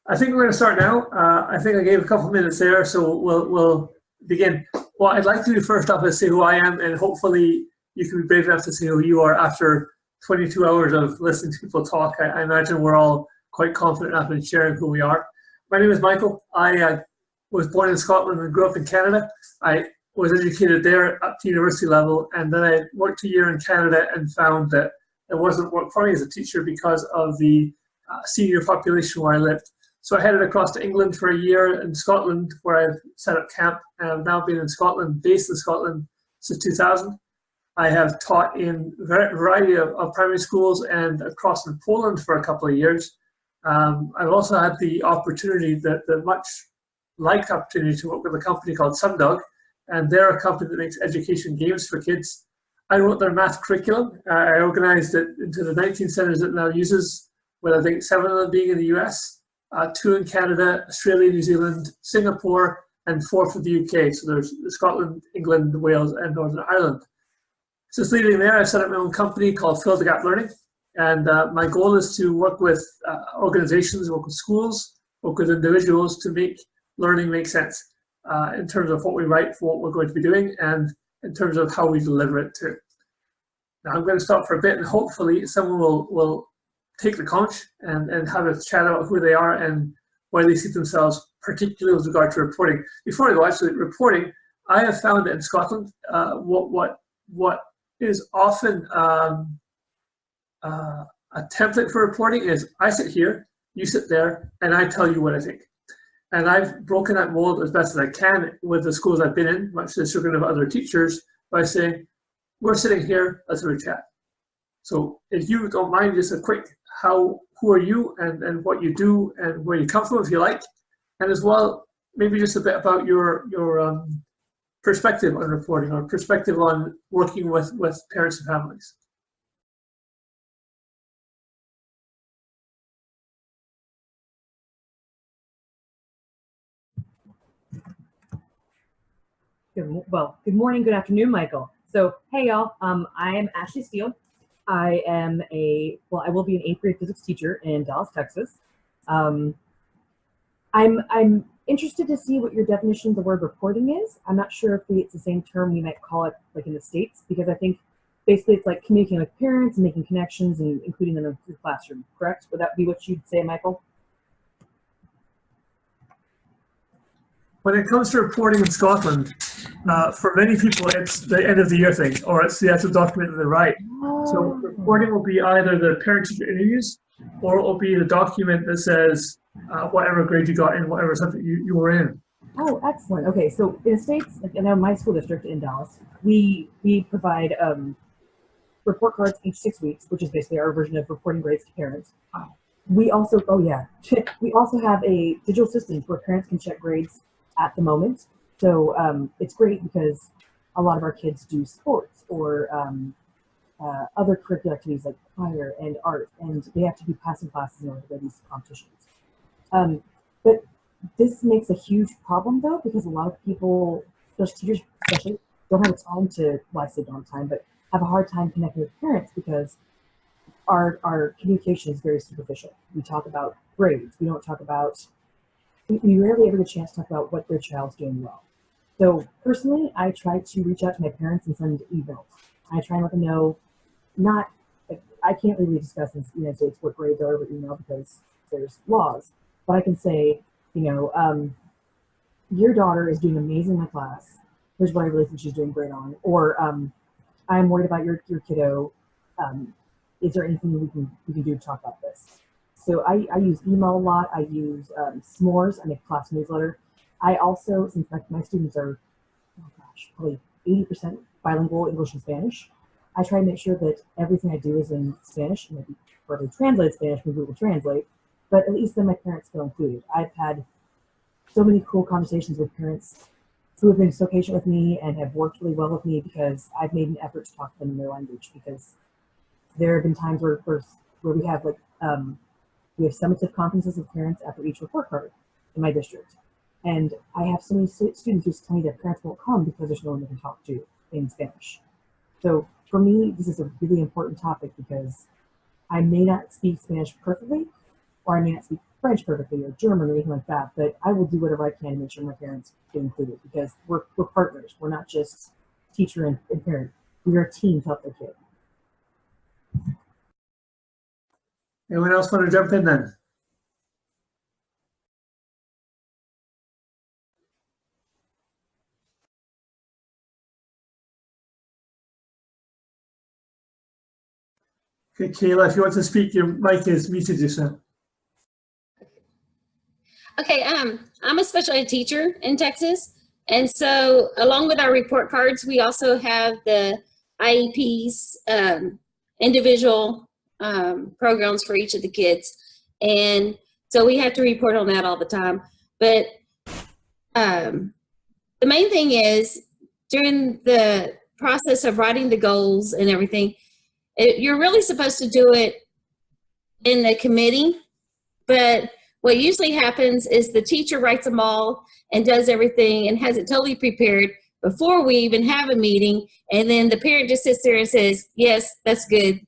I think we're going to start now. I think I gave a couple of minutes there, so we'll begin. What I'd like to do first off is say who I am, and hopefully you can be brave enough to say who you are after 22 hours of listening to people talk. I imagine we're all quite confident enough in sharing who we are. My name is Michael. I was born in Scotland and grew up in Canada. I was educated there up to university level, and then I worked a year in Canada and found that it wasn't work for me as a teacher because of the senior population where I lived. So I headed across to England for a year in Scotland, where I've set up camp, and I've now been in Scotland, based in Scotland, since 2000. I have taught in a variety of primary schools and across in Poland for a couple of years. I've also had the opportunity, the much liked opportunity, to work with a company called Sundog, and they're a company that makes education games for kids. I wrote their math curriculum. I organized it into the 19 centers it now uses, with I think 7 of them being in the US. 2 in Canada, Australia, New Zealand, Singapore, and 4 for the UK. So there's Scotland, England, Wales, and Northern Ireland. Since leaving there, I've set up my own company called Fill the Gap Learning. And my goal is to work with organizations, work with schools, work with individuals to make learning make sense in terms of what we write for what we're going to be doing and in terms of how we deliver it too. Now I'm going to stop for a bit, and hopefully someone will take the conch and have a chat about who they are and why they see themselves, particularly with regard to reporting. Before I go, actually, reporting, I have found that in Scotland, what is often a template for reporting is I sit here, you sit there, and I tell you what I think. And I've broken that mold as best as I can with the schools I've been in, much to the chagrin of other teachers, by saying, we're sitting here, let's have a chat. So if you don't mind, just a quick who are you and what you do and where you come from, if you like, and as well maybe just a bit about your perspective on reporting or perspective on working with parents and families. Good morning, good afternoon, Michael. So hey y'all, I am Ashley Steele. I am I will be an 8th grade physics teacher in Dallas, Texas. I'm interested to see what your definition of the word reporting is. I'm not sure if it's the same term we might call it like in the States, because I think basically it's like communicating with parents and making connections and including them in the classroom, correct? Would that be what you'd say, Michael? When it comes to reporting in Scotland, for many people, it's the end of the year thing, or it's the actual document that they write. So reporting will be either the parent-teacher interviews, or it will be the document that says whatever grade you got in whatever subject you were in. Oh, excellent. Okay, so in the States, I know my school district in Dallas, we provide report cards each 6 weeks, which is basically our version of reporting grades to parents. We also, we also have a digital system where parents can check grades at the moment. So it's great because a lot of our kids do sports or other curricular activities like choir and art, and they have to be passing classes in order to go to these competitions. But this makes a huge problem though, because a lot of people, teachers especially, don't have the time to, well, I say don't have time, but have a hard time connecting with parents because our communication is very superficial. We talk about grades. We don't talk about, we rarely ever get a chance to talk about what their child's doing well. So personally, I try to reach out to my parents and send emails. I try and let them know, I can't really discuss in the United States what grades are over email because there's laws, but I can say, your daughter is doing amazing in my class. Here's what I really think she's doing great on. Or I'm worried about your kiddo. Is there anything we can do to talk about this? So I use email a lot. I use s'mores. I make a class newsletter. I also, since my students are, probably 80% bilingual English and Spanish, I try to make sure that everything I do is in Spanish, maybe probably translate Spanish from Google Translate, but at least then my parents feel included. I've had so many cool conversations with parents who have been so patient with me and have worked really well with me because I've made an effort to talk to them in their language, because there have been times where we have summative conferences with parents after each report card in my district. And I have so many students who tell me that parents won't come because there's no one they can talk to in Spanish. So for me, this is a really important topic because I may not speak Spanish perfectly, or I may not speak French perfectly or German or anything like that, but I will do whatever I can to make sure my parents get included because we're partners. We're not just teacher and parent. We are a team to help their kid. Anyone else want to jump in then? Okay, Kayla, if you want to speak, your mic is muted just now. Okay, I'm a special ed teacher in Texas. And so along with our report cards, we also have the IEPs, individual programs for each of the kids. And so we have to report on that all the time. But the main thing is during the process of writing the goals and everything, you're really supposed to do it in the committee, but what usually happens is the teacher writes them all and does everything and has it totally prepared before we even have a meeting, and then the parent just sits there and says, yes, that's good,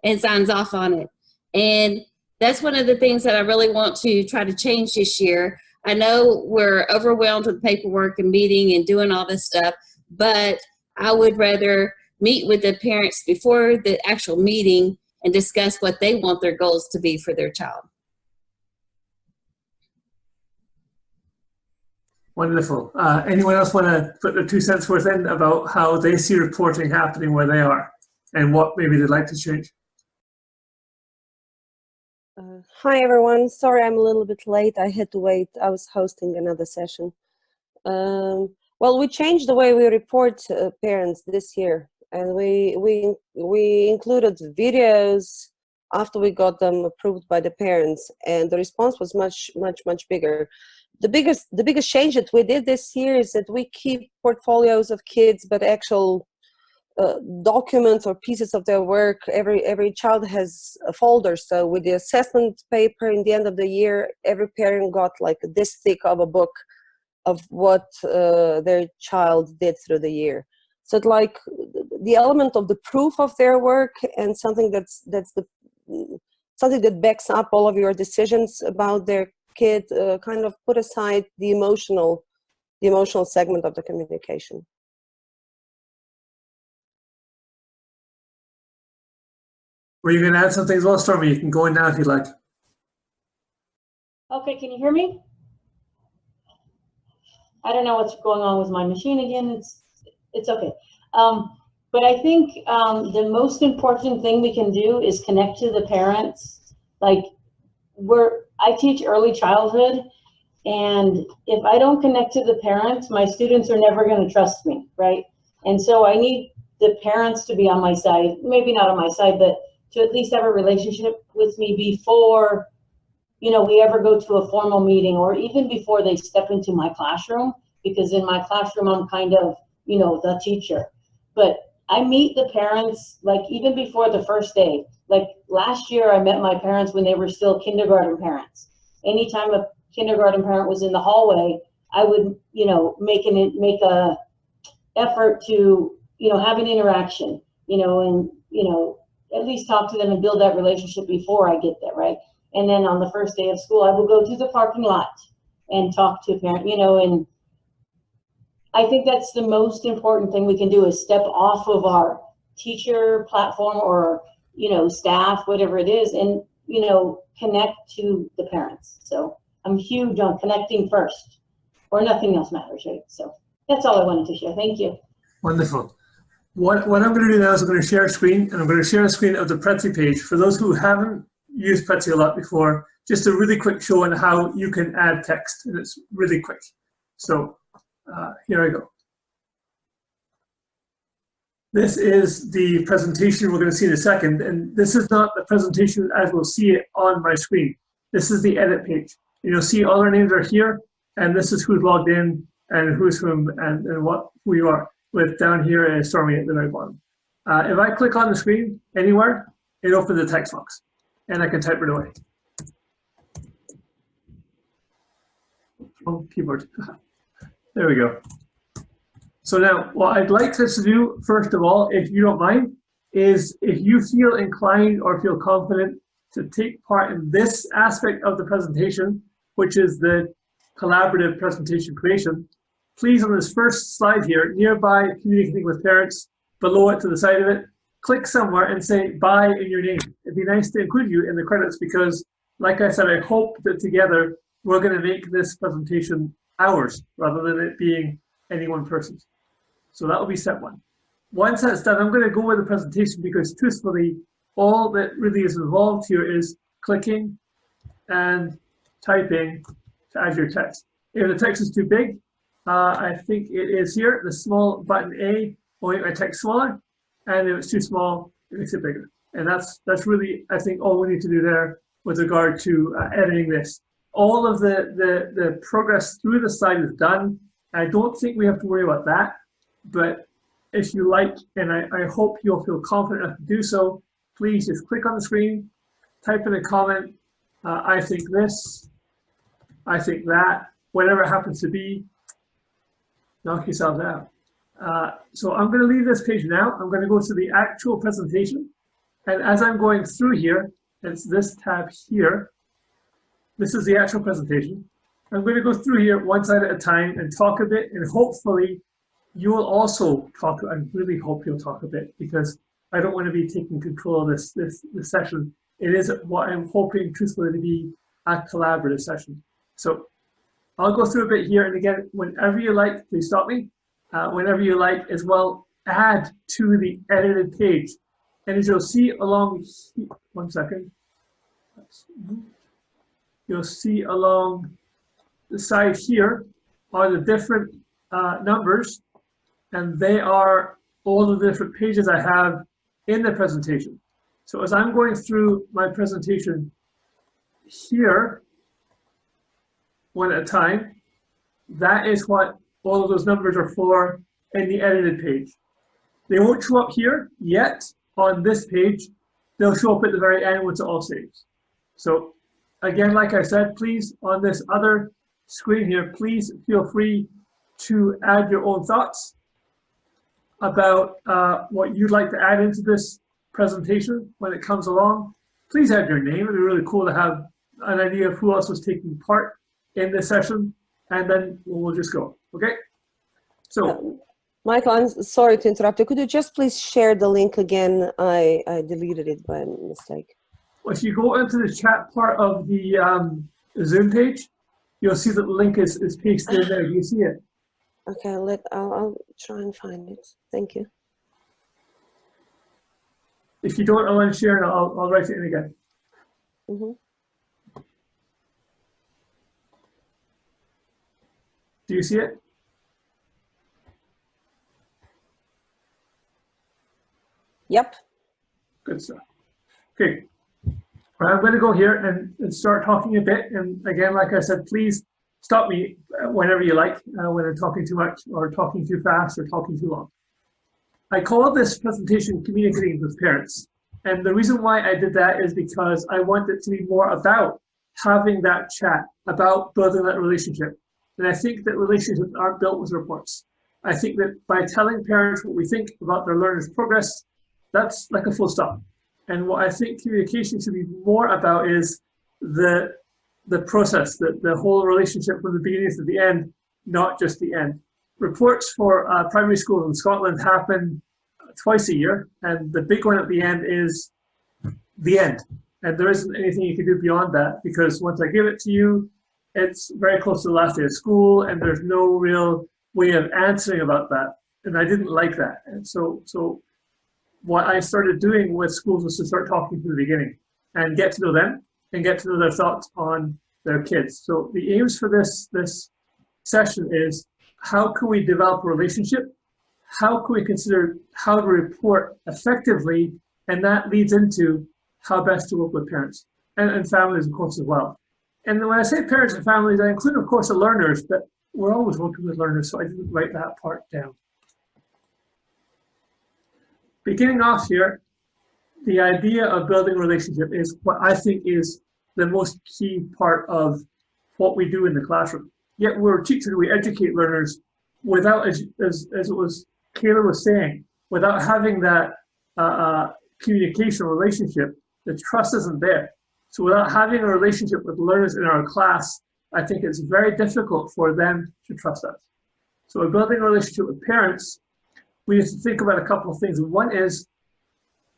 and signs off on it. And that's one of the things that I really want to try to change this year. I know we're overwhelmed with paperwork and meeting and doing all this stuff, but I would rather meet with the parents before the actual meeting and discuss what they want their goals to be for their child. Wonderful. Anyone else want to put their 2 cents worth in about how they see reporting happening where they are and what maybe they'd like to change? Hi, everyone. Sorry I'm a little bit late. I had to wait. I was hosting another session. Well, we changed the way we report parents this year, and we included videos after we got them approved by the parents, and the response was much bigger. The biggest change that we did this year is that we keep portfolios of kids, but actual documents or pieces of their work. Every child has a folder. So with the assessment paper in the end of the year, every parent got like this thick of a book of what their child did through the year. So it's like the element of the proof of their work and something something that backs up all of your decisions about their kid, kind of put aside the emotional segment of the communication. Were you going to add something as well, Stormy? You can go in now if you'd like. Okay, can you hear me? I don't know what's going on with my machine again. It's okay. But I think the most important thing we can do is connect to the parents. Like I teach early childhood, and if I don't connect to the parents, my students are never going to trust me, right? And so I need the parents to be on my side, maybe not on my side, but to at least have a relationship with me before, we ever go to a formal meeting, or even before they step into my classroom, because in my classroom, I'm kind of, the teacher. But I meet the parents, like even before the first day. Like last year, I met my parents when they were still kindergarten parents. Anytime a kindergarten parent was in the hallway, I would, make a effort to, have an interaction, and, at least talk to them and build that relationship before I get there, right? And then on the first day of school, I will go to the parking lot and talk to a parent, and I think that's the most important thing we can do is step off of our teacher platform or, staff, whatever it is, and, connect to the parents. So I'm huge on connecting first, or nothing else matters, right? So that's all I wanted to share. Thank you. Wonderful. What I'm going to do now is I'm going to share a screen, and I'm going to share a screen of the Prezi page. For those who haven't used Prezi a lot before, just a really quick show on how you can add text, and it's really quick. So here I go. This is the presentation we're going to see in a second, and this is not the presentation as we'll see it on my screen. This is the edit page. You'll see all our names are here, and this is who's logged in and who's whom and who you are, with down here is Stormy at the very bottom. If I click on the screen anywhere, it opens the text box, and I can type it away. Oh, keyboard. There we go. So now, what I'd like us to do, first of all, if you don't mind, is if you feel inclined or feel confident to take part in this aspect of the presentation, which is the collaborative presentation creation, please on this first slide here, nearby communicating with parents, below it to the side of it, click somewhere and say bye in your name. It'd be nice to include you in the credits because, like I said, I hope that together we're going to make this presentation ours rather than it being any one person's. So that will be step one. Once that's done, I'm going to go with the presentation because truthfully, all that really is involved here is clicking and typing to add your text. If the text is too big, I think it is here, the small button A will make my text smaller, and if it's too small, it makes it bigger. And that's really, I think, all we need to do there with regard to editing this. All of the progress through the slide is done. I don't think we have to worry about that, but if you like, and I hope you'll feel confident enough to do so, please just click on the screen, type in a comment, I think this, I think that, whatever it happens to be, knock yourselves out. So I'm going to leave this page now. I'm going to go to the actual presentation. And as I'm going through here, it's this tab here. This is the actual presentation. I'm going to go through here one slide at a time and talk a bit, and hopefully you will also talk. I really hope you'll talk a bit because I don't want to be taking control of this session. It is what I'm hoping truthfully to be a collaborative session. So I'll go through a bit here, and again, whenever you like, please stop me. Whenever you like as well, add to the edited page. And as you'll see along, one second, you'll see along the side here are the different numbers, and they are all the different pages I have in the presentation. So as I'm going through my presentation here, one at a time, that is what all of those numbers are for in the edited page. They won't show up here yet on this page. They'll show up at the very end once it all saves. So again, like I said, please on this other screen here, please feel free to add your own thoughts about what you'd like to add into this presentation when it comes along. Please add your name. It'd be really cool to have an idea of who else was taking part in this session, and then we'll just go. Okay? So, Michael, I'm sorry to interrupt you. Could you just please share the link again? I deleted it by mistake. if you go into the chat part of the Zoom page, you'll see that the link is pasted in there. Do you see it? Okay, I'll try and find it. Thank you. If you don't, I'll unshare and I'll write it in again. Mm-hmm. Do you see it? Yep. Good stuff. Okay. I'm going to go here and start talking a bit. And again, like I said, please stop me whenever you like, when I'm talking too much or talking too fast or talking too long. I call this presentation Communicating with Parents. And the reason why I did that is because I want it to be more about having that chat, about building that relationship. And I think that relationships aren't built with reports. I think that by telling parents what we think about their learners' progress, that's like a full stop. And what I think communication should be more about is the process, the whole relationship from the beginning to the end, not just the end. Reports for primary schools in Scotland happen twice a year, and the big one at the end is the end. And there isn't anything you can do beyond that, because once I give it to you, it's very close to the last day of school, and there's no real way of answering about that. And I didn't like that. And so what I started doing with schools was to start talking from the beginning and get to know them and get to know their thoughts on their kids. So the aims for this session is, how can we develop a relationship? How can we consider how to report effectively? And that leads into how best to work with parents and families, of course, as well. And when I say parents and families, I include, of course, the learners, but we're always working with learners, so I didn't write that part down. Beginning off here, the idea of building a relationship is what I think is the most key part of what we do in the classroom. Yet we're teachers, we educate learners without, as it was Kayla was saying, without having that communication relationship, the trust isn't there. So without having a relationship with learners in our class, I think it's very difficult for them to trust us. So in building a relationship with parents, we have to think about a couple of things. One is,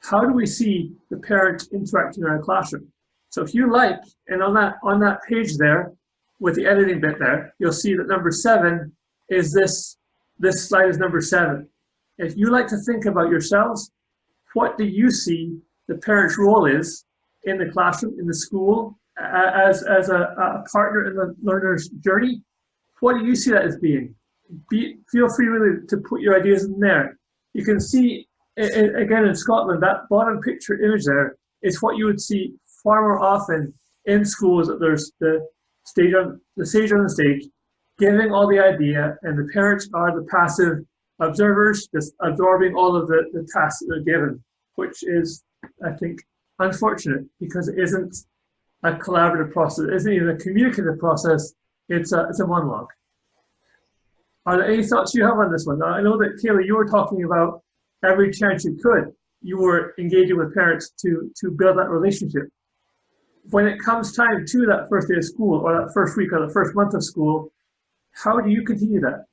how do we see the parent interacting in our classroom? So if you like, and on that page there, with the editing bit there, you'll see that number 7 is this slide is number 7. If you like to think about yourselves, what do you see the parent's role is in the classroom, in the school, as a partner in the learner's journey? What do you see that as being? Feel free really to put your ideas in there. You can see, again in Scotland, that bottom picture image there is what you would see far more often in schools, that there's the sage on the stage, giving all the idea, and the parents are the passive observers, just absorbing all of the tasks that they're given, which is, I think, unfortunate, because it isn't a collaborative process, it isn't even a communicative process, it's a monologue. Are there any thoughts you have on this one? Now, I know that, Kayla, you were talking about every chance you could, you were engaging with parents to build that relationship. When it comes time to that first day of school, or that first week, or the first month of school, how do you continue that?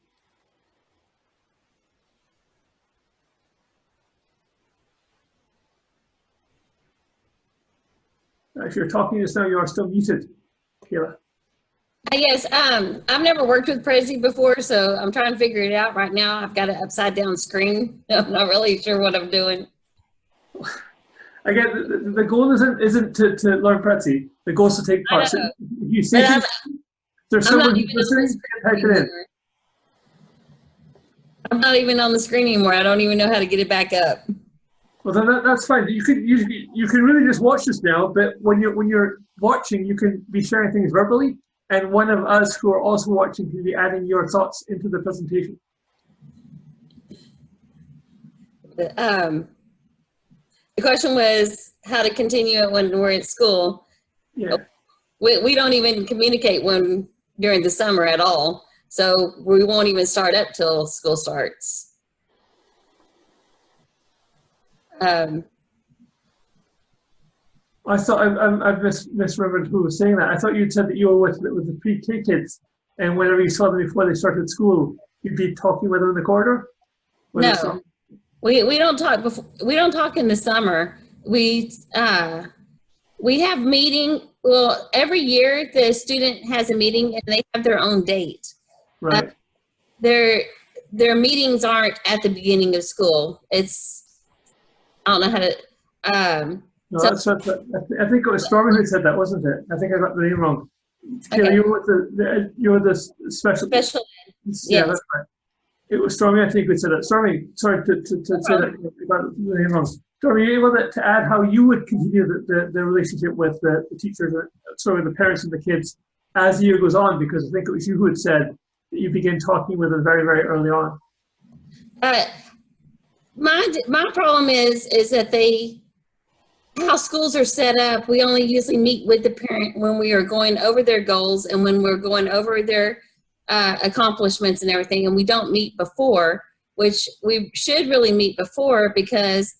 If you're talking just now, you are still muted, Kayla. Yes, I've never worked with Prezi before, so I'm trying to figure it out right now. I've got an upside down screen. I'm not really sure what I'm doing. Again, the goal isn't to learn Prezi. The goal is to take part. So you see, there's someone who's listening, type it in. I'm not even on the screen anymore. I don't even know how to get it back up. Well, then that's fine. You can really just watch this now. But when you're watching, you can be sharing things verbally, and one of us who are also watching can be adding your thoughts into the presentation. The question was how to continue it when we're at school. Yeah. We don't even communicate during the summer at all. So we won't even start up till school starts. I thought I've misremembered who was saying that. I thought you'd said that you were with the pre-K kids, and whenever you saw them before they started school, you'd be talking with them in the corridor. No, we don't talk before. We don't talk in the summer. We have meeting. Well, every year the student has a meeting, and they have their own date. Right. Their meetings aren't at the beginning of school. I don't know how to. No, I think it was Stormy who said that, wasn't it? I think I got the name wrong. Okay. You were the special. Special ed. Yeah, Yes. that's right. It was Stormy, I think, who said that. Stormy, sorry to say that you got the name wrong. Stormy, are you able to add how you would continue the relationship with the teachers, the parents and the kids as the year goes on? Because I think it was you who had said that you begin talking with them very, very early on. My problem is that how schools are set up, we only usually meet with the parent when we are going over their goals and when we're going over their accomplishments and everything, and we don't meet before, which we should really meet before, because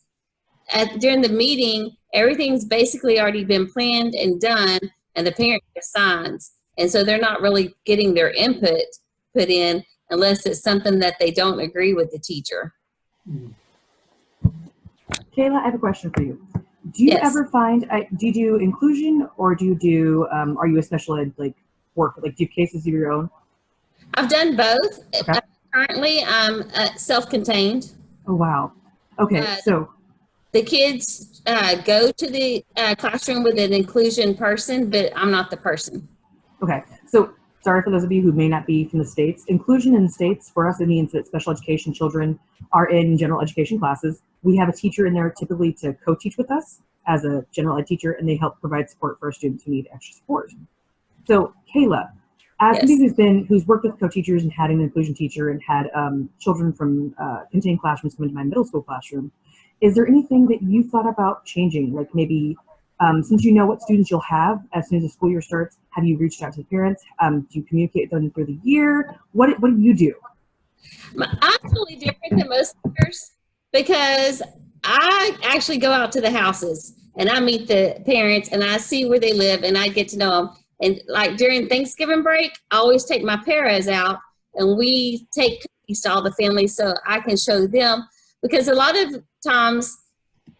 during the meeting, everything's basically already been planned and done, and the parent signs, and so they're not really getting their input put in unless it's something that they don't agree with the teacher. Kayla, I have a question for you. Do you ever find, do you do inclusion, or do you do, are you a special ed work, do you have cases of your own? I've done both. Okay. Currently, I'm self-contained. Oh, wow. Okay, so. The kids go to the classroom with an inclusion person, but I'm not the person. Okay, so sorry for those of you who may not be from the States. Inclusion in the States, for us, it means that special education children are in general education classes. We have a teacher in there typically to co-teach with us as a general ed teacher, and they help provide support for our students who need extra support. So Kayla, as somebody who's worked with co-teachers and had an inclusion teacher and had children from contained classrooms come into my middle school classroom, is there anything that you thought about changing? Like maybe, since you know what students you'll have as soon as the school year starts, have you reached out to the parents? Do you communicate with them through the year? What do you do? I'm totally different than most teachers because I actually go out to the houses. and I meet the parents and I see where they live and I get to know them. And like during Thanksgiving break, I always take my paras out and we take cookies to all the families so I can show them, because a lot of times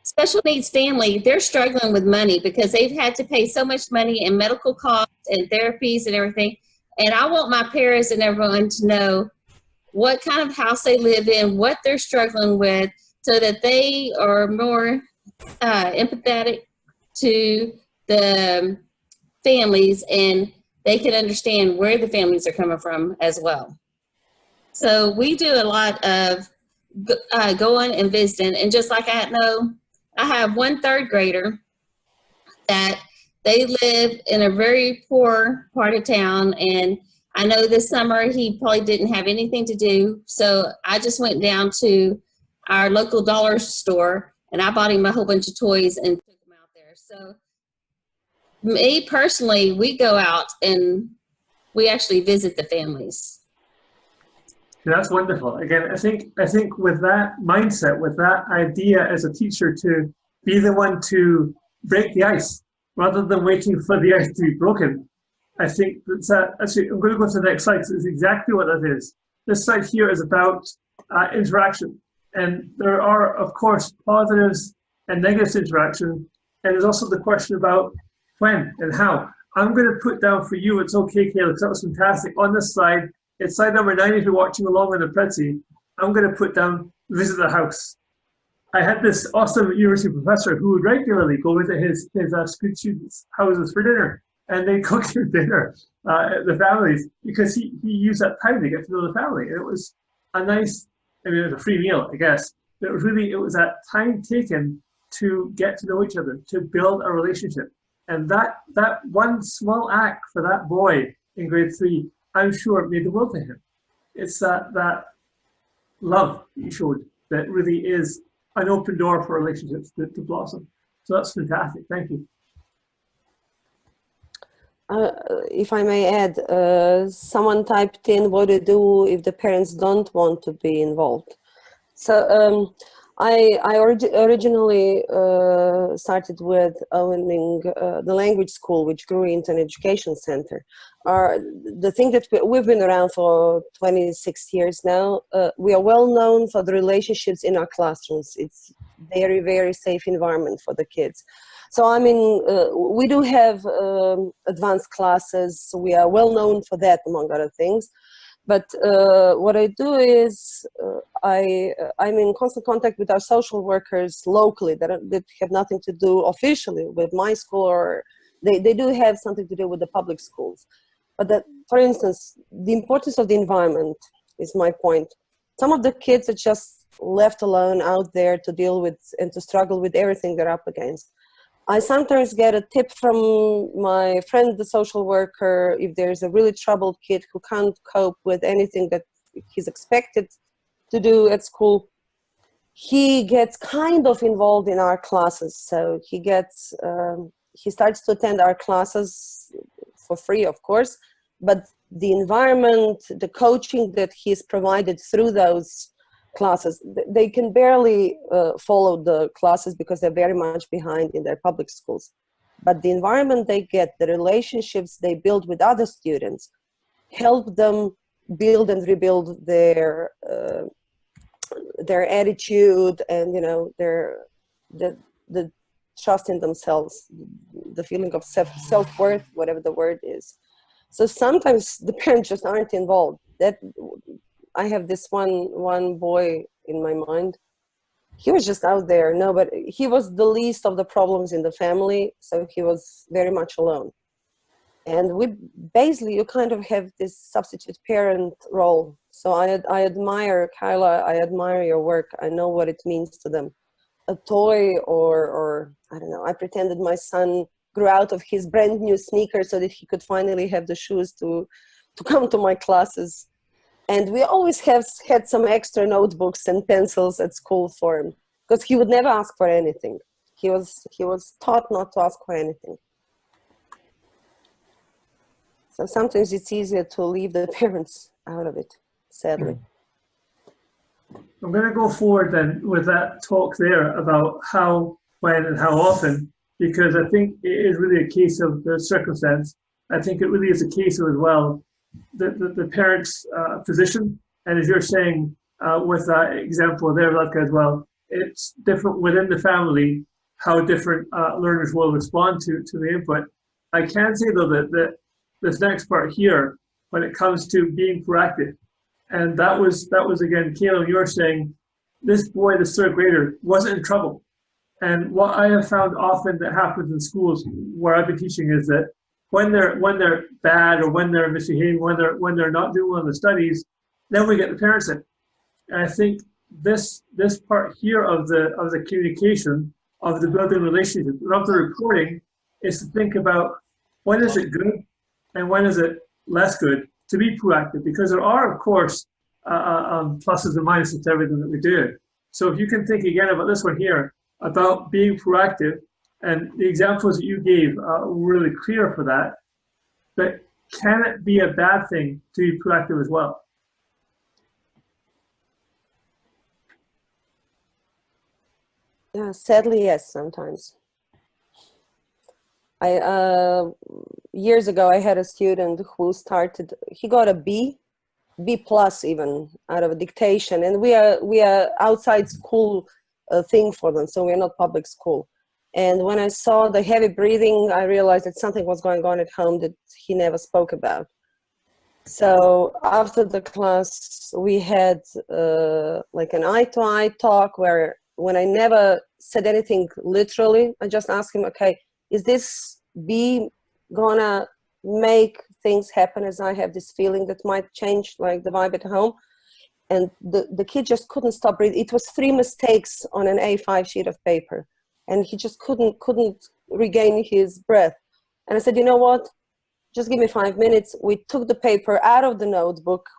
special needs family, they're struggling with money because they've had to pay so much money in medical costs and therapies and everything. And I want my parents and everyone to know what kind of house they live in, what they're struggling with, so that they are more empathetic to the families and they can understand where the families are coming from as well. So we do a lot of going and visiting. And just like I know, I have one third grader that they live in a very poor part of town, and I know this summer he probably didn't have anything to do, so I just went down to our local dollar store and I bought him a whole bunch of toys and took him out there. So me personally, we go out and we actually visit the families. That's wonderful. Again, I think with that mindset, with that idea as a teacher to be the one to break the ice rather than waiting for the ice to be broken, I think that's actually, I'm going to go to the next slide. So it's exactly what that is. This slide here is about interaction. And there are, of course, positives and negatives to interaction. And there's also the question about when and how. I'm going to put down for you, it's okay, Kayla, because that was fantastic. On this slide, it's slide number 9 if you're watching along on the Prezi. I'm going to put down visit the house. I had this awesome university professor who would regularly go visit his good students' houses for dinner. And they cooked their dinner, the families, because he used that time to get to know the family. And it was a nice, I mean, it was a free meal, I guess. But it was that time taken to get to know each other, to build a relationship. And that one small act for that boy in grade 3, I'm sure made the world to him. It's that love you showed that really is an open door for relationships to blossom. So that's fantastic. Thank you. If I may add, someone typed in what to do if the parents don't want to be involved. So I originally started with owning the language school, which grew into an education center. The thing that we've been around for 26 years now, we are well known for the relationships in our classrooms. It's very, very safe environment for the kids. So, I mean, we do have advanced classes, so we are well known for that, among other things. But what I do is I'm in constant contact with our social workers locally that have nothing to do officially with my school, or they do have something to do with the public schools. But that, for instance, the importance of the environment is my point. Some of the kids are just left alone out there to deal with and to struggle with everything they're up against. I sometimes get a tip from my friend, the social worker, if there's a really troubled kid who can't cope with anything that he's expected to do at school. He gets kind of involved in our classes. So he starts to attend our classes for free, of course, but the environment, the coaching that he's provided through those classes, they can barely follow the classes because they're very much behind in their public schools. But the environment they get, the relationships they build with other students, help them build and rebuild their attitude and, you know, the trust in themselves, the feeling of self-worth, whatever the word is. So sometimes the parents just aren't involved. I have this one boy in my mind. He was just out there. No, but he was the least of the problems in the family, so he was very much alone. And you kind of have this substitute parent role. So I admire, Kyla, I admire your work. I know what it means to them. A toy or I don't know, I pretended my son grew out of his brand new sneakers so that he could finally have the shoes to come to my classes. And we always had some extra notebooks and pencils at school for him because he would never ask for anything. He was taught not to ask for anything. So sometimes it's easier to leave the parents out of it, sadly. I'm going to go forward then with that talk there about how, when, and how often. because I think it is really a case of the circumstance. I think it really is a case of as well the parent's position, and as you're saying with that example there, Latka, as well, it's different within the family how different learners will respond to the input. I can say though that this next part here, when it comes to being proactive, and that was again, Kayla, you were saying this boy, this third grader, wasn't in trouble. And what I have found often that happens in schools where I've been teaching is that when they're bad or when they're misbehaving, when they're not doing well in the studies, then we get the parents in. And I think this part here of the communication, of the building relationship, of the reporting, is to think about when is it good and when is it less good to be proactive, because there are, of course, pluses and minuses to everything that we do. So if you can think again about this one here, about being proactive, and the examples that you gave were really clear for that, but can it be a bad thing to be proactive as well? Yeah, sadly, yes, sometimes. Years ago, I had a student who he got a B plus even out of a dictation, and we are outside school thing for them, so we're not public school. And when I saw the heavy breathing, I realized that something was going on at home that he never spoke about. So after the class, we had like an eye-to-eye talk where when I never said anything literally, I just asked him, okay, is this B gonna make things happen as I have this feeling that might change like the vibe at home? And the kid just couldn't stop breathing. It was 3 mistakes on an A5 sheet of paper. And he just couldn't regain his breath. And I said, you know what? Just give me 5 minutes. We took the paper out of the notebook.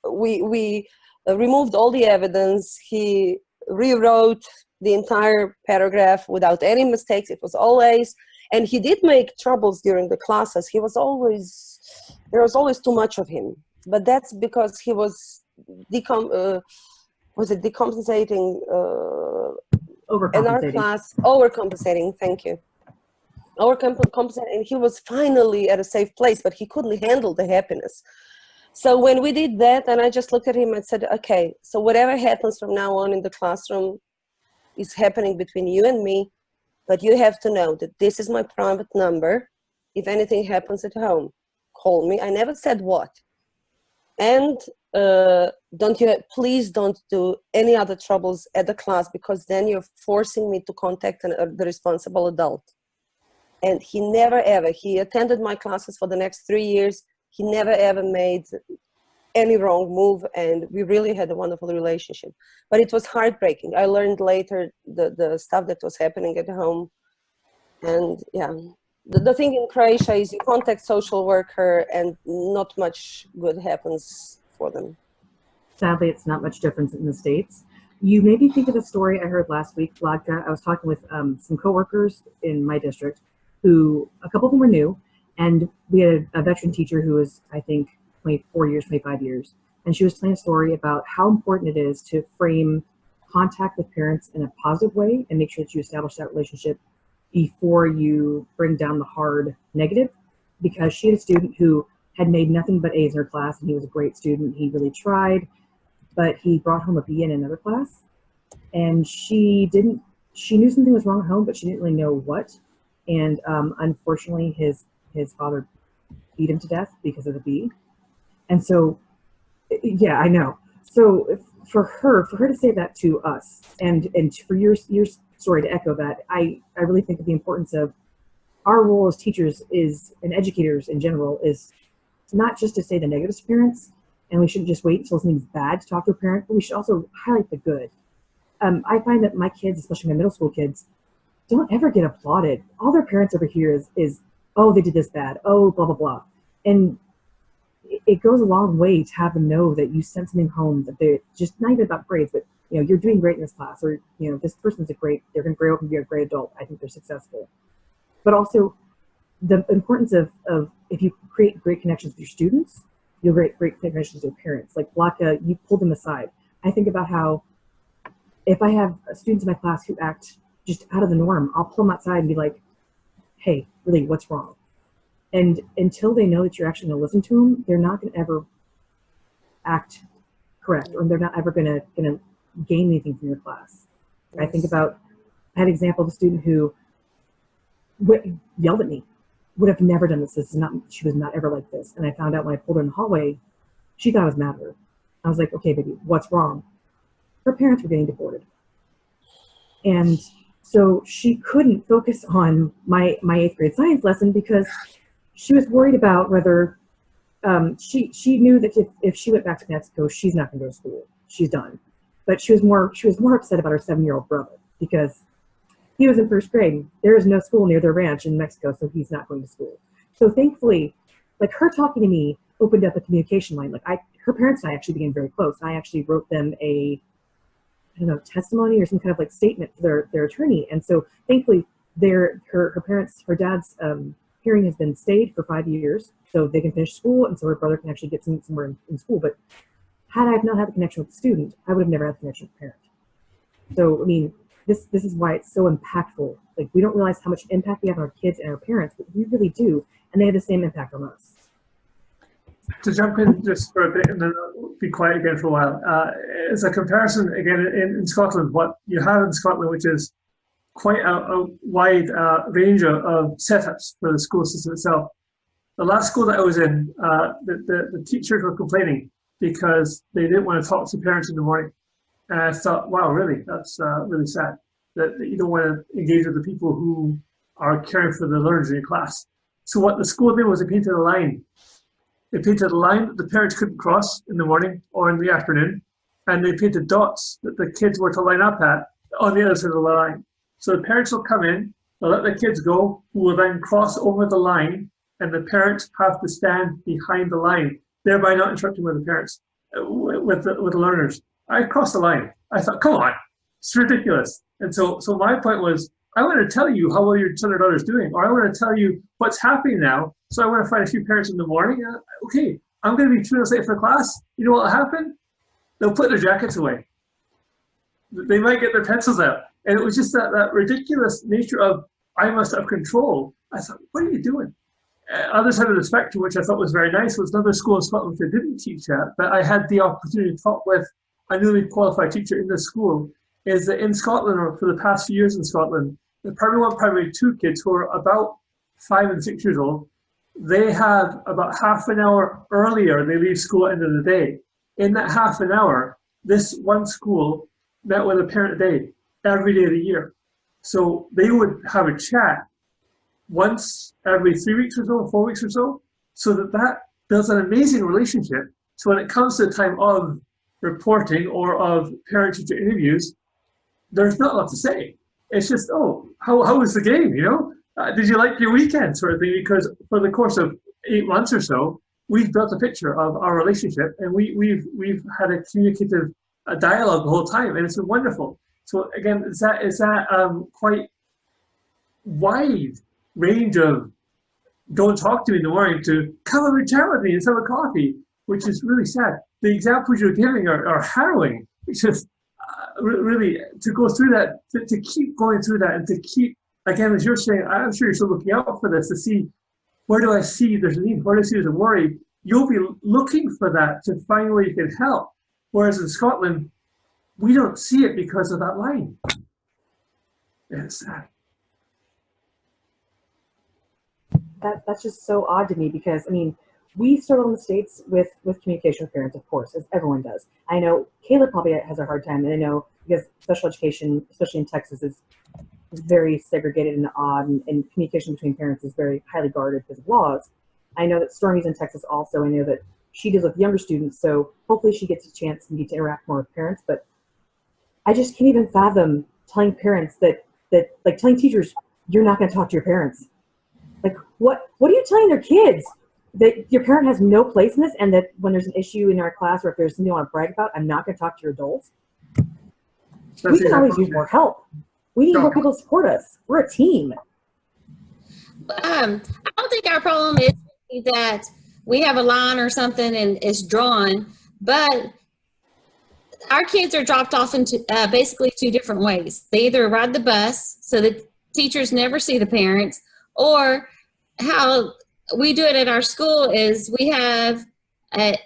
We removed all the evidence. He rewrote the entire paragraph without any mistakes. It was all A's. And he did make troubles during the classes. There was always too much of him. But that's because he was decompensating in our class, overcompensating, thank you. Overcompensating, and he was finally at a safe place, but he couldn't handle the happiness. So when we did that, and I just looked at him and said, okay, so whatever happens from now on in the classroom is happening between you and me, but you have to know that this is my private number. If anything happens at home, call me. I never said what. And please don't do any other troubles at the class, because then you're forcing me to contact the responsible adult. And he never ever, he attended my classes for the next 3 years. He never ever made any wrong move, and we really had a wonderful relationship. But it was heartbreaking. I learned later the stuff that was happening at home. And yeah, the thing in Croatia is you contact social worker and not much good happens for them. Sadly, it's not much difference in the States. You made me think of a story I heard last week, Vladka. I was talking with some coworkers in my district who, a couple of them were new, and we had a veteran teacher who was, I think, 24 years, 25 years. And she was telling a story about how important it is to frame contact with parents in a positive way and make sure that you establish that relationship before you bring down the hard negative, because she had a student who had made nothing but A's in her class, and he was a great student. He really tried, but he brought home a B in another class, and she knew something was wrong at home, but she didn't really know what. And unfortunately, his father beat him to death because of the B. And so, yeah, I know. So for her to say that to us, and for your story to echo that, I really think of the importance of our role as teachers and educators in general is not just to say the negatives to parents, and we shouldn't just wait until something's bad to talk to a parent, but we should also highlight the good. I find that my kids, especially my middle school kids, don't ever get applauded. All their parents ever hear is, oh, they did this bad, oh, blah, blah, blah. And it goes a long way to have them know that you sent something home, that they're just not even about grades, but you're doing great in this class, or this person's they're going to grow up and be a great adult. I think they're successful. But also the importance of if you create great connections with your students, you'll create great connections with your parents. Like Vladka, you pull them aside. I think about how if I have students in my class who act just out of the norm, I'll pull them outside and be like, hey, really, what's wrong? And until they know that you're actually going to listen to them, they're not going to ever act correct, or they're not ever going to gain anything from your class. I think about, I had an example of a student who yelled at me, would have never done this. This is not, she was not ever like this. And I found out when I pulled her in the hallway, she thought I was mad at her. I was like, okay, baby, what's wrong? Her parents were getting deported. And so she couldn't focus on my 8th grade science lesson because she was worried about whether she knew that if she went back to Mexico, she's not going to go to school. She's done. But she was more upset about her 7-year-old brother because he was in 1st grade. There is no school near their ranch in Mexico, so he's not going to school. So thankfully, like, her talking to me opened up a communication line. Like, her parents and I actually became very close. I actually wrote them a, I don't know, testimony or some kind of like statement for their attorney. And so thankfully, her dad's hearing has been stayed for 5 years, so they can finish school, and so her brother can actually get somewhere in school. But had I not had the connection with the student, I would have never had the connection with the parent. So, I mean, this is why it's so impactful. Like, we don't realize how much impact we have on our kids and our parents, but we really do, and they have the same impact on us. To jump in just for a bit and then I'll be quiet again for a while. As a comparison, again, in Scotland, what you have in Scotland, which is quite a wide range of setups for the school system itself. The last school that I was in, the teachers were complaining because they didn't want to talk to parents in the morning. And I thought, wow, really, that's really sad that you don't want to engage with the people who are caring for the learners in your class. So what the school did was they painted a line. They painted a line that the parents couldn't cross in the morning or in the afternoon, and they painted dots that the kids were to line up at on the other side of the line. So the parents will come in, they'll let the kids go, who will then cross over the line, and the parents have to stand behind the line, thereby not interrupting with the parents, with the learners. I crossed the line. I thought, come on, it's ridiculous. And so my point was, I want to tell you how well your son or daughter is doing, or I want to tell you what's happening now. So I want to find a few parents in the morning. Okay, I'm going to be 2 minutes late for class. You know what will happen? They'll put their jackets away. They might get their pencils out. And it was just that ridiculous nature of, I must have control. I thought, what are you doing? Other side of the spectrum, which I thought was very nice, was another school in Scotland which I didn't teach at, but I had the opportunity to talk with a newly qualified teacher in this school, is that in Scotland, or for the past few years in Scotland, the primary 1, primary 2 kids who are about 5 and 6 years old, they have about half an hour earlier, they leave school at the end of the day. In that half an hour, this one school met with a parent a day, every day of the year. So they would have a chat once every 3 weeks or so, 4 weeks or so that builds an amazing relationship. So when it comes to the time of reporting or of parent-teacher interviews, there's not a lot to say. It's just, oh, how was the game, you know? Did you like your weekend, sort of thing? Because for the course of 8 months or so, we've built a picture of our relationship, and we've had a communicative dialogue the whole time, and it's been wonderful. So again, is that quite wide range of don't talk to me in the morning to come and chat with me and have a coffee, which is really sad. The examples you're giving are harrowing. It's just really to go through that, to keep going through that, and to keep, again, as you're saying, I'm sure you're still looking out for this to see, where do I see there's a need, where do I see there's a worry? You'll be looking for that to find where you can help. Whereas in Scotland, we don't see it because of that line. Yeah, it's sad. That's just so odd to me because, I mean, we struggle in the States with communication with parents, of course, as everyone does. I know Caleb probably has a hard time, and I know because special education, especially in Texas, is very segregated and odd, and communication between parents is very highly guarded because of laws. I know that Stormy's in Texas also. I know that she deals with younger students, so hopefully she gets a chance and get to interact more with parents. But I just can't even fathom telling parents that like telling teachers, you're not going to talk to your parents. Like, what are you telling their kids? That your parent has no place in this, and that when there's an issue in our class or if there's something you want to brag about, I'm not going to talk to your adults? We can always use more help. We need more people to support us. We're a team. I don't think our problem is that we have a line or something and it's drawn, but our kids are dropped off into basically 2 different ways. They either ride the bus, so the teachers never see the parents, Or how we do it at our school is we have a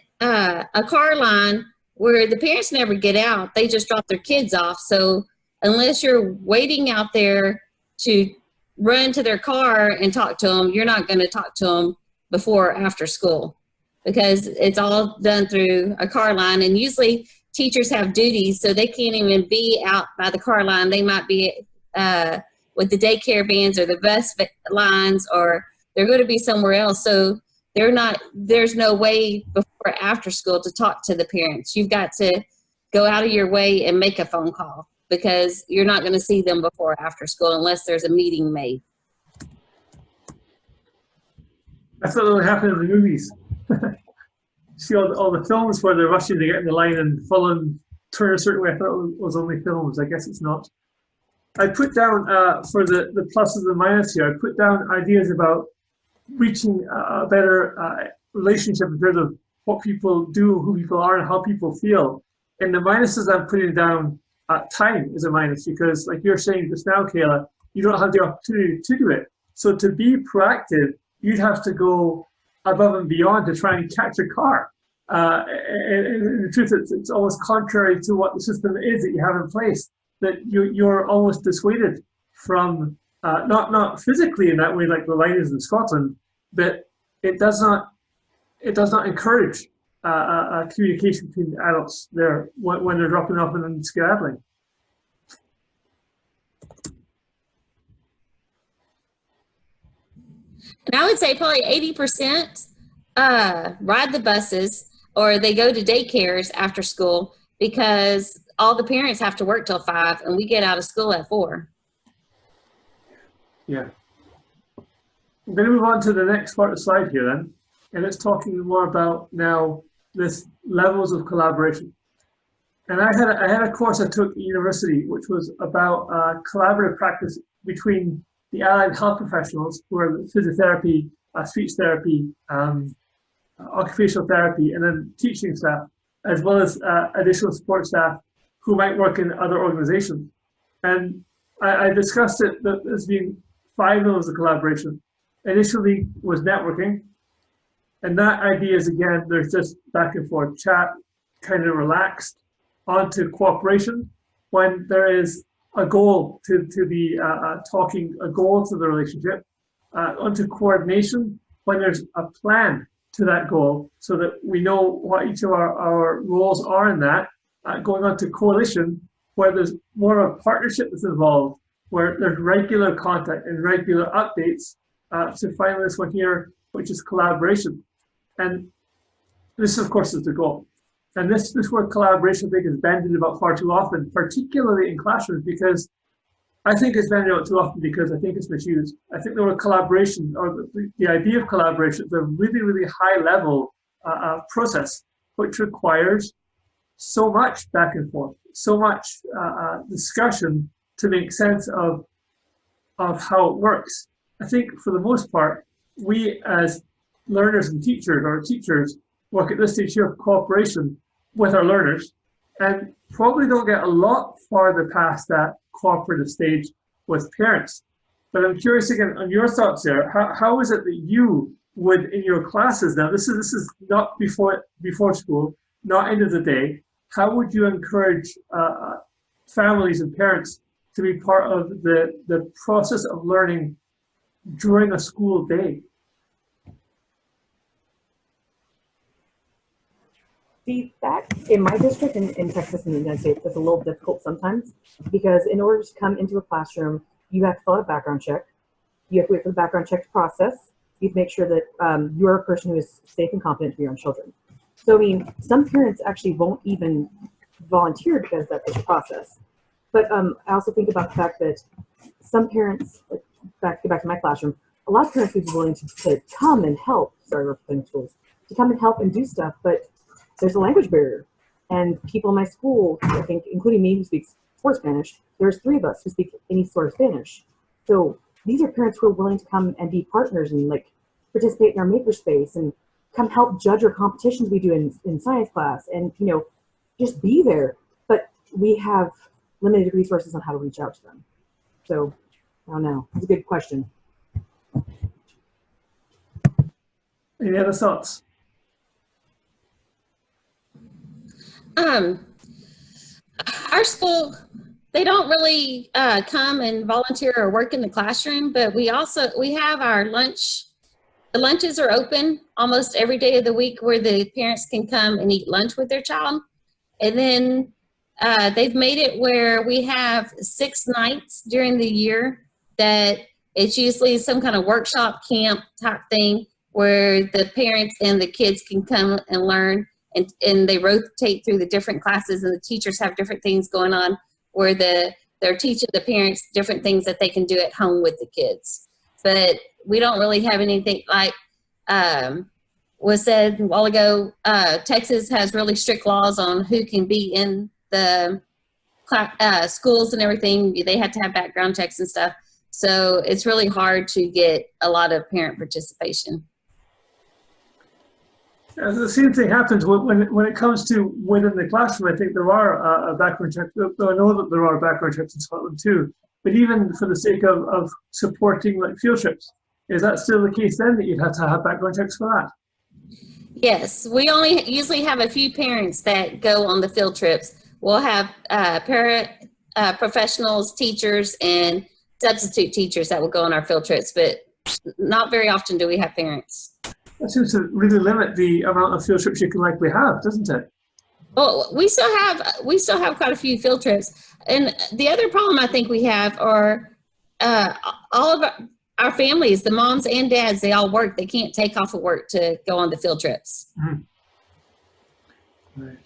car line where the parents never get out. They just drop their kids off. So unless you're waiting out there to run to their car and talk to them, you're not going to talk to them before or after school, because it's all done through a car line. And usually teachers have duties, so they can't even be out by the car line. They might be with the daycare vans or the bus lines, or they're going to be somewhere else. So there's no way before or after school to talk to the parents. You've got to go out of your way and make a phone call, because you're not going to see them before or after school unless there's a meeting made. That's what will happen in the movies. See all the films where they're rushing to get in the line and following, turn a certain way. I thought it was only films. I guess it's not. I put down, for the pluses and minuses here, I put down ideas about reaching a better relationship in terms of what people do, who people are, and how people feel. And the minuses I'm putting down, time is a minus, because like you're saying just now, Kayla, you don't have the opportunity to do it. So to be proactive, you'd have to go above and beyond to try and catch a car. And the truth is, it's almost contrary to what the system is that you have in place, that you're almost dissuaded from, not physically in that way like the line is in Scotland, but it does not encourage communication between the adults there when they're dropping off and then skedaddling. And I would say probably 80% ride the buses, or they go to daycares after school, because all the parents have to work till 5 and we get out of school at 4. Yeah. I'm going to move on to the next part of the slide here then, and it's talking more about now this levels of collaboration. And I had a course I took at university which was about collaborative practice between the allied health professionals, who are physiotherapy, speech therapy, occupational therapy, and then teaching staff, as well as additional support staff who might work in other organizations. And I discussed it as being 5 levels of collaboration. Initially was networking, and that idea is, again, there's just back and forth chat, kind of relaxed, onto cooperation when there is a goal to be talking, a goal to the relationship, onto coordination when there's a plan to that goal, so that we know what each of our roles are in that, going on to coalition, where there's more of a partnership that's involved, where there's regular contact and regular updates, to finally this one here, which is collaboration. And this, of course, is the goal. And this word collaboration, I think, is bandied about far too often, particularly in classrooms, because I think it's bandied about too often because I think it's misused. I think the word collaboration, or the idea of collaboration, is a really, really high level process, which requires so much back and forth, so much discussion to make sense of how it works. I think for the most part, we as learners and teachers, or teachers, work at this stage here of cooperation with our learners, and probably don't get a lot farther past that cooperative stage with parents. But I'm curious again on your thoughts there. How is it that you would, in your classes now, this is not before school, not end of the day, how would you encourage families and parents to be part of the process of learning during a school day? See, that in my district in Texas and the United States, it's a little difficult sometimes, because in order to come into a classroom, you have to fill out a background check. You have to wait for the background check to process. You have to make sure that you're a person who is safe and competent to be around children. So, I mean, some parents actually won't even volunteer because that's the process. But I also think about the fact that some parents, like, go back to my classroom, a lot of parents would be willing to come and help, representing schools, to come and help and do stuff, but there's a language barrier. And people in my school, I think, including me, who speaks 4 Spanish, there's 3 of us who speak any sort of Spanish. So these are parents who are willing to come and be partners and like participate in our makerspace and come help judge our competitions we do in science class, and just be there. But we have limited resources on how to reach out to them. So I don't know. It's a good question. Any other thoughts? Our school, they don't really come and volunteer or work in the classroom, but we have our lunch. The lunches are open almost every day of the week where the parents can come and eat lunch with their child. And then they've made it where we have 6 nights during the year that it's usually some kind of workshop camp type thing where the parents and the kids can come and learn, and they rotate through the different classes, and the teachers have different things going on where they're teaching the parents different things that they can do at home with the kids. But we don't really have anything like was said a while ago. Texas has really strict laws on who can be in the schools and everything. They have to have background checks and stuff. So it's really hard to get a lot of parent participation. The same thing happens when it comes to within the classroom. I think there are background checks. I know that there are background checks in Scotland too. But even for the sake of supporting like field trips, is that still the case then, that you'd have to have background checks for that? Yes, we only usually have a few parents that go on the field trips. We'll have professionals, teachers, and substitute teachers that will go on our field trips, but not very often do we have parents. That seems to really limit the amount of field trips you can likely have, doesn't it? Well, we still have quite a few field trips. And the other problem I think we have are all of our families, the moms and dads, they all work. They can't take off of work to go on the field trips. Mm-hmm. Right.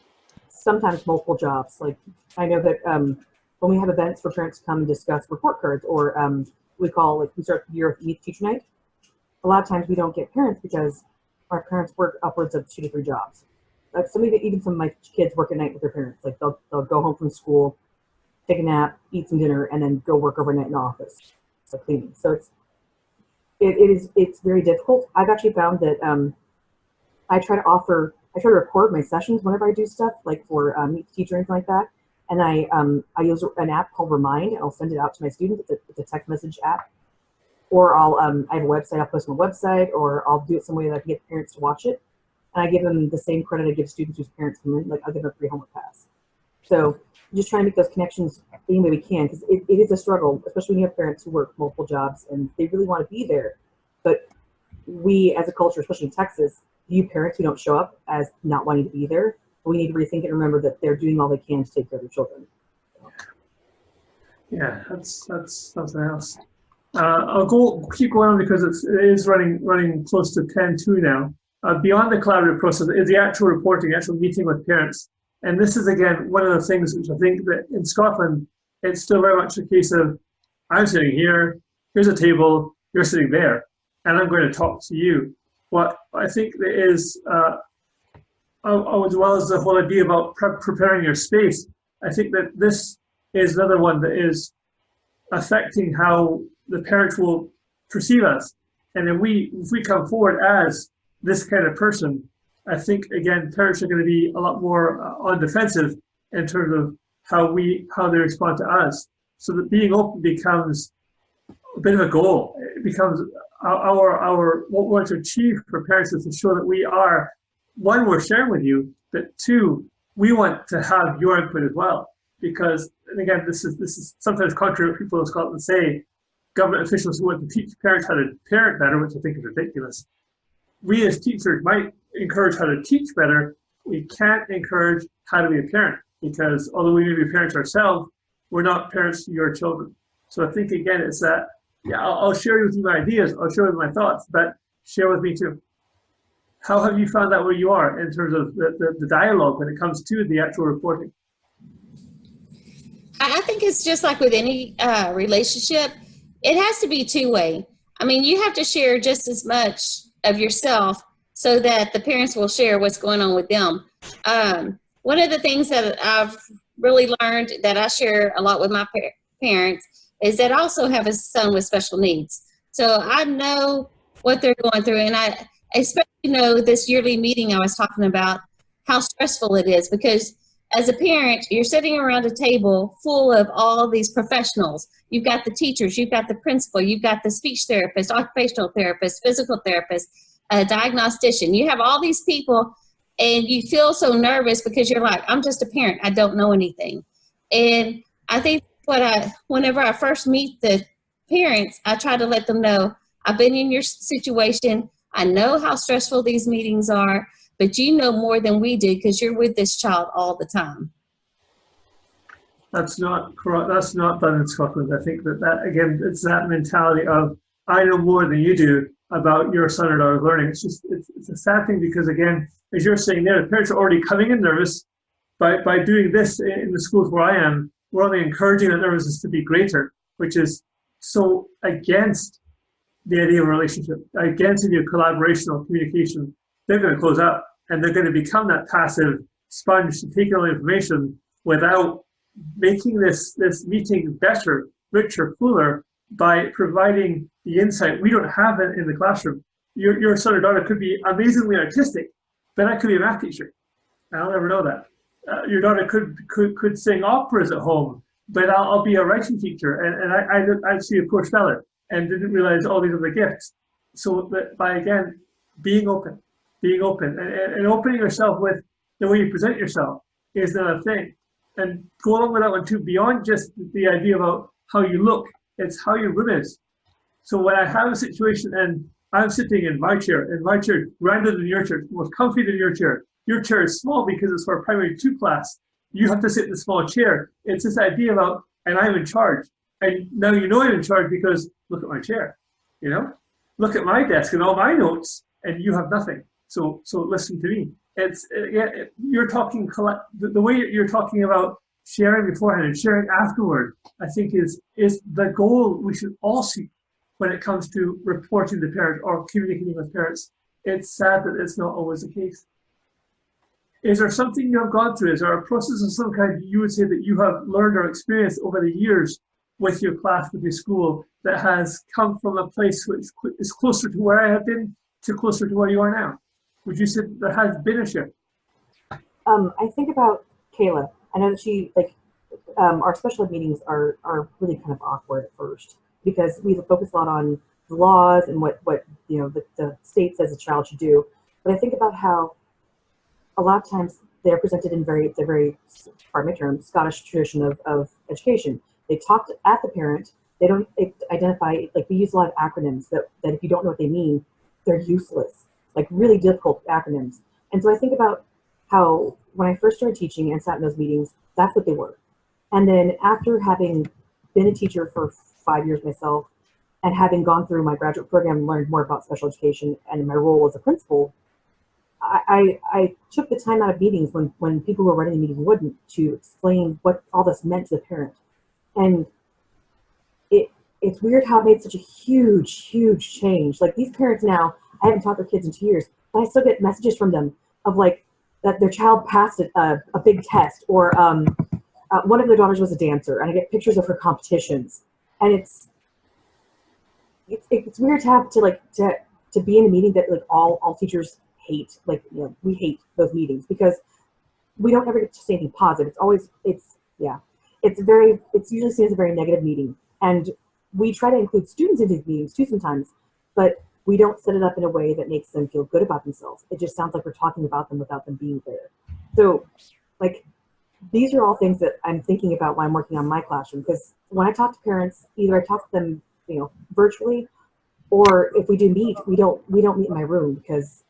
Sometimes multiple jobs. Like I know that when we have events for parents to come and discuss report cards, or we start the year with Meet Teacher Night. A lot of times we don't get parents because our parents work upwards of 2 to 3 jobs. Like some of my kids work at night with their parents. Like they'll go home from school, take a nap, eat some dinner, and then go work overnight in the office, so cleaning. So it's very difficult. I've actually found that I try to record my sessions whenever I do stuff, like for Meet the Teacher or anything like that. And I use an app called Remind, and I'll send it out to my students. It's a text message app. Or I have a website, I'll post on my website, or I'll do it some way that I can get parents to watch it. And I give them the same credit I give students whose parents come in, like I'll give them a free homework pass. So just trying to make those connections any way we can, because it is a struggle, especially when you have parents who work multiple jobs and they really want to be there. But we as a culture, especially in Texas, view parents who don't show up as not wanting to be there. We need to rethink and remember that they're doing all they can to take care of their children. Yeah, that's something else. I'll keep going on because it is running close to 10:02 now. Beyond the collaborative process is the actual reporting, actual meeting with parents. And this is, again, one of the things which I think that in Scotland, it's still very much a case of, I'm sitting here, here's a table, you're sitting there, and I'm going to talk to you. What I think there is, as well as the whole idea about preparing your space, I think that this is another one that is affecting how the parents will perceive us. And if we come forward as this kind of person, I think, again, parents are going to be a lot more on defensive in terms of how they respond to us. So that being open becomes a bit of a goal. It becomes our what we want to achieve for parents is to show that we are, one, we're sharing with you, but two, we want to have your input as well. Because, and again, this is sometimes contrary to what people in Scotland say, government officials who want to teach parents how to parent better, which I think is ridiculous. We as teachers might encourage how to teach better. We can't encourage how to be a parent, because although we may be parents ourselves, we're not parents to your children. So I think, again, it's that, yeah, I'll share with you my ideas, I'll share with you my thoughts, but share with me too. How have you found that where you are in terms of the dialogue when it comes to the actual reporting? I think it's just like with any relationship, it has to be two-way. I mean, you have to share just as much of yourself so that the parents will share what's going on with them. One of the things that I've really learned that I share a lot with my parents is that I also have a son with special needs. So I know what they're going through, and I especially know this yearly meeting I was talking about, how stressful it is, because as a parent, you're sitting around a table full of all these professionals. You've got the teachers, you've got the principal, you've got the speech therapist, occupational therapist, physical therapist, a diagnostician. You have all these people and you feel so nervous because you're like, I'm just a parent. I don't know anything. And I think whenever I first meet the parents, I try to let them know, I've been in your situation. I know how stressful these meetings are, but you know more than we do because you're with this child all the time. That's not correct. That's not done in Scotland. I think that again, it's that mentality of, I know more than you do about your son or daughter's learning. It's just, it's a sad thing because, again, as you're saying there, the parents are already coming in nervous. By doing this in the schools where I am, we're only encouraging that nervousness to be greater, which is so against the idea of a relationship, against the idea of collaboration or communication. They're going to close up and they're going to become that passive sponge to take in all the information without making this meeting better, richer, fuller by providing the insight we don't have in the classroom. Your son or daughter could be amazingly artistic, but I could be a math teacher. I'll never know that. Your daughter could sing operas at home, but I'll be a writing teacher, and I see a poor speller and didn't realize all these other gifts. So that by, again, being open and opening yourself with the way you present yourself is another thing. And go along with that one too, beyond just the idea about how you look, it's how your room is. So when I have a situation and I'm sitting in my chair grander than your chair, more comfy than your chair is small because it's for a primary 2 class, you have to sit in a small chair. It's this idea about, and I'm in charge. And now you know I'm in charge because look at my chair, look at my desk and all my notes, and you have nothing. So listen to me. It's you're talking the way you're talking about sharing beforehand and sharing afterward. I think is the goal we should all seek when it comes to reporting to parents or communicating with parents. It's sad that it's not always the case. Is there something you have gone through? Is there a process of some kind you would say that you have learned or experienced over the years with your class, with your school, that has come from a place which is closer to where I have been to closer to where you are now? Would you say there has been a shift? I think about Kayla. I know that she, our special ed meetings are really kind of awkward at first because we focus a lot on the laws and what the state says a child should do. But I think about how a lot of times they're presented in the very, pardon my term, Scottish tradition of education. They talk at the parent. They don't identify, we use a lot of acronyms that if you don't know what they mean, they're useless, really difficult acronyms. And so I think about how when I first started teaching and sat in those meetings, that's what they were. And then after having been a teacher for 5 years myself and having gone through my graduate program and learned more about special education and my role as a principal, I took the time out of meetings when people who were running the meeting wouldn't, to explain what all this meant to the parent. And it's weird how it made such a huge, huge change. These parents now, I haven't taught their kids in 2 years, but I still get messages from them of that their child passed a big test, or one of their daughters was a dancer, and I get pictures of her competitions. And it's weird to have to be in a meeting that all teachers hate. We hate those meetings because we don't ever get to say anything positive. It's usually seen as a very negative meeting. And we try to include students in these meetings too sometimes, but we don't set it up in a way that makes them feel good about themselves. It just sounds like we're talking about them without them being there. So these are all things that I'm thinking about when I'm working on my classroom, because when I talk to parents, either I talk to them, virtually, or if we do meet, we don't meet in my room, because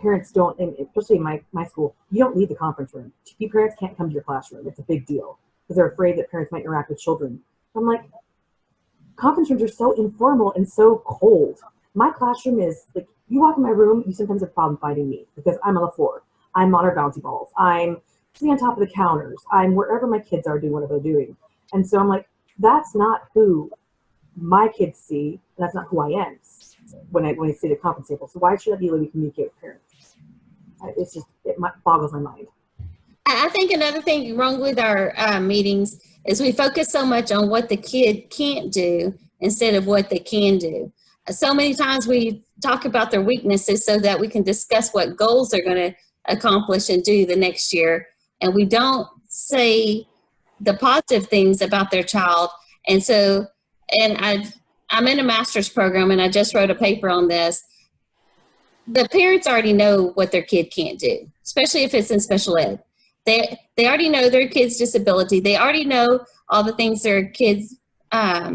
parents don't, and especially in my school, you don't leave the conference room. Parents can't come to your classroom. It's a big deal because they're afraid that parents might interact with children. I'm like, conference rooms are so informal and so cold. My classroom is you walk in my room, you sometimes have a problem finding me because I'm on the floor. I'm on our bouncy balls. I'm sitting on top of the counters. I'm wherever my kids are doing whatever they're doing. And so I'm like, that's not who my kids see. That's not who I am when I see the conference table. So why should I be able to communicate with parents? It boggles my mind. I think another thing wrong with our meetings is we focus so much on what the kid can't do instead of what they can do. So many times we talk about their weaknesses so that we can discuss what goals they're going to accomplish and do the next year. And we don't say the positive things about their child. And so, I'm in a master's program, and I just wrote a paper on this. the parents already know what their kid can't do, especially if it's in special ed. They already know their kid's disability. They already know all the things their kids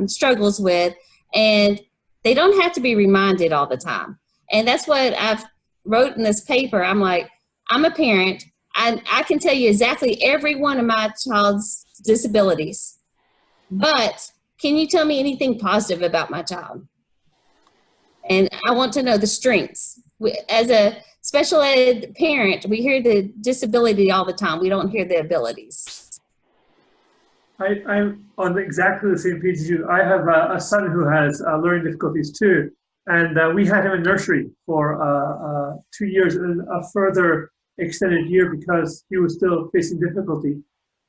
struggles with, and they don't have to be reminded all the time. And that's what I've wrote in this paper. I'm like, I'm a parent. I can tell you exactly every one of my child's disabilities, but can you tell me anything positive about my child? And I want to know the strengths. As a special ed parent, we hear the disability all the time. We don't hear the abilities. I'm on exactly the same page as you. I have a son who has learning difficulties too, and we had him in nursery for 2 years and a further extended year because he was still facing difficulty.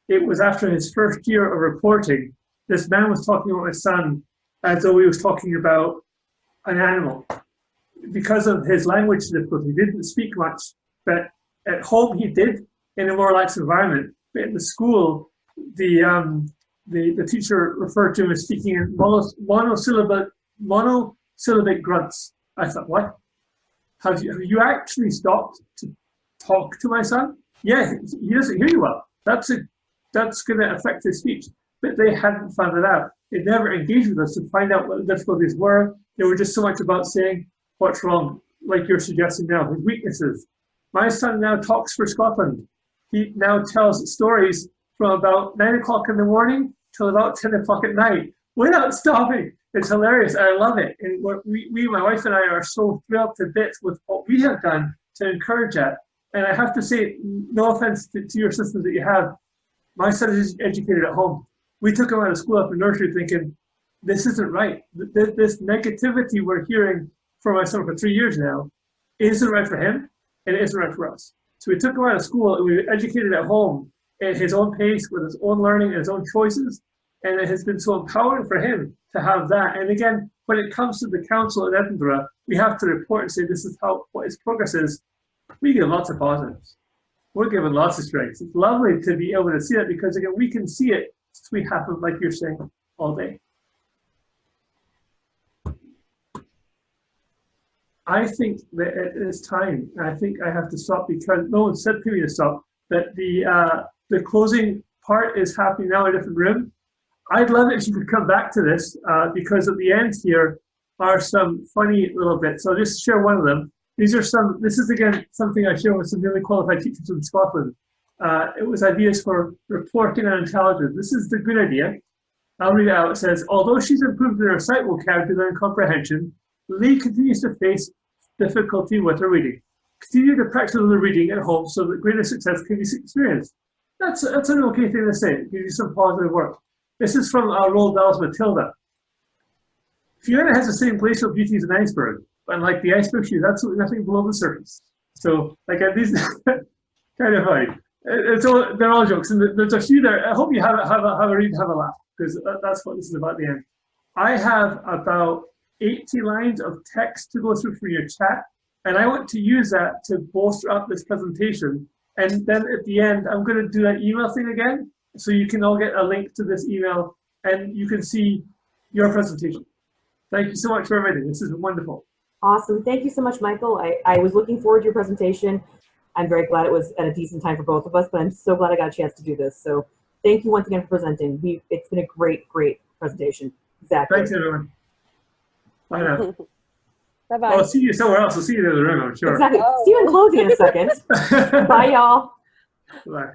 It was after his first year of reporting, this man was talking about my son as though he was talking about an animal. Because of his language difficulty, he didn't speak much, but at home he did in a more relaxed environment. But in the school, the teacher referred to him as speaking in monosyllabic grunts. I thought, what? Have you actually stopped to talk to my son? Yeah, he doesn't hear you well. That's going to affect his speech. But they hadn't found it out. They never engaged with us to find out what the difficulties were. They were just so much about saying what's wrong, like you're suggesting now, his weaknesses. My son now talks for Scotland. He now tells stories from about 9 o'clock in the morning till about 10 o'clock at night without stopping. It's hilarious. I love it. And my wife and I are so thrilled to bits with what we have done to encourage that. And I have to say, no offense to your systems that you have, my son is educated at home. We took him out of school after nursery thinking, this isn't right. This negativity we're hearing from my son for 3 years now isn't right for him, and it isn't right for us. So we took him out of school and we educated at home at his own pace, with his own learning and his own choices. And it has been so empowering for him to have that. And again, when it comes to the council in Edinburgh, we have to report and say this is what his progress is. We give lots of positives. We're given lots of strengths. It's lovely to be able to see that because again, we can see it since we happen, like you're saying, all day. I think that it is time. I think I have to stop because no one said to me to stop. That the closing part is happening now in a different room. I'd love it if you could come back to this because at the end here are some funny little bits. So I'll just share one of them. This is again something I share with some really qualified teachers in Scotland. It was ideas for reporting on intelligence. This is the good idea. I'll read it out. It says, although she's improved in her sight vocabulary and comprehension, Lee continues to face difficulty with her reading. Continue to practice the reading at home so that greater success can be experienced. That's an okay thing to say. It gives you some positive work. This is from Roald Dahl's Matilda. Fiona has the same glacial beauty as an iceberg, but unlike the iceberg, she has absolutely nothing below the surface. So, like, these kind of funny. They're all jokes, and there's a few there. I hope you have a read, have a laugh, because that's what this is about at the end. I have about 80 lines of text to go through for your chat, and I want to use that to bolster up this presentation. And then at the end, I'm going to do that email thing again, so you can all get a link to this email, and you can see your presentation. Thank you so much for everything. This is wonderful. Awesome. Thank you so much, Michael. I was looking forward to your presentation. I'm very glad it was at a decent time for both of us, but I'm so glad I got a chance to do this. So thank you once again for presenting. It's been a great presentation. Exactly. Thanks, everyone. Bye now. Bye-bye. I'll see you somewhere else. I'll see you in the other room, I'm sure. Exactly. See you in closing in a second. Bye, y'all. Bye.